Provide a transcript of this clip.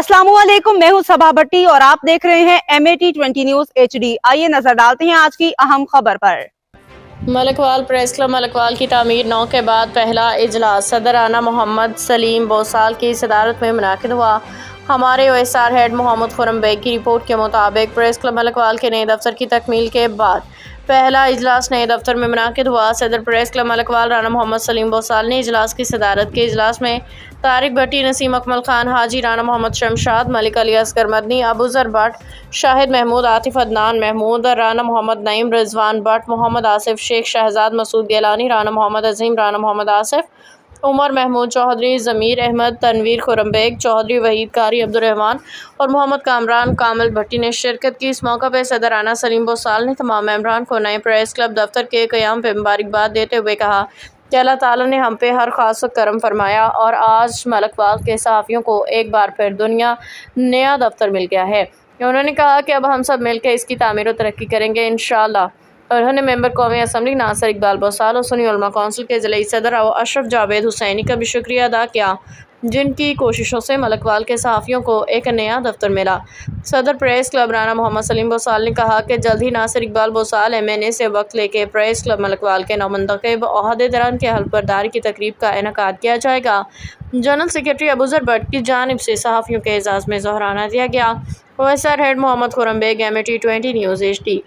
अस्सलाम वालेकुम, मैं हूं सबा भट्टी और आप देख रहे हैं MAT20 न्यूज HD। आइए नजर डालते हैं आज की अहम खबर पर। मलकवाल प्रेस क्लब मलकवाल की तामीर 9 के बाद पहला इजलास सदर आना मोहम्मद सलीम बोसाल की सदारत में मुनाकिद हुआ। हमारे OSR हेड मोहम्मद खुरम बेग की रिपोर्ट के मुताबिक प्रेस क्लब मलकवाल के नए दफ्तर की तकमील के बाद पहला इजलास नए दफ्तर में मुनाकिद हुआ। सदर प्रेस क्लब मलकवाल राना मोहम्मद सलीम बोसाल ने इजलास की सदारत के। इजलास में तारिक भट्टी, नसीम अकमल खान, हाजी राना मोहम्मद शमशाद, मलिक अली असगर मदनी, अबूजर भट्ट, शाहिद महमूद, आतिफ अदनान महमूद, राना मोहम्मद नईम, रिजवान भट्ट, मोहम्मद आसिफ शेख, शहजाद मसूद गिलानी, राना मोहम्मद अजीम, राना मोहम्मद आसिफ, उमर महमूद चौधरी, ज़मीर अहमद, तनवीर खुरम बेग चौधरी, वहीद कारी अब्दुर्रहमान और मोहम्मद कामरान कामिल भट्टी ने शिरकत की। इस मौका पर सदर आना सलीम बोसाल ने तमाम मेंबरान को नए प्रेस क्लब दफ्तर के क़याम पर मुबारकबाद देते हुए कहा कि अल्लाह ताला ने हम पे हर खास करम फरमाया और आज मलकवाल के सहाफ़ियों को एक बार फिर दुनिया नया दफ्तर मिल गया है। उन्होंने कहा कि अब हम सब मिलकर इसकी तामीर और तरक्की करेंगे इंशाअल्लाह। और उन्होंने मेंबर कौमी असम्बली नासिर इकबाल बोसाल और सुन्नी उलमा कौंसिल के ज़िले सदर अशरफ जावेद हुसैनी का भी शुक्रिया अदा किया, जिनकी कोशिशों से मलकवाल के सहाफ़ियों को एक नया दफ्तर मिला। सदर प्रेस क्लब राना मोहम्मद सलीम बोसाल ने कहा कि जल्द ही नासिर इकबाल बोसाल MNA से वक्त लेके प्रेस क्लब मलकवाल के नौमंतखब ओहदेदारान के हल्फ बर्दारी की तकरीब का इनेकाद किया जाएगा। जनरल सेक्रेटरी अबूजर भट्ट की जानिब से सहाफ़ियों के एजाज़ में ज़ोहराना दिया गया। OSR head Mohammad Khurram Baig, MAT20 news HD।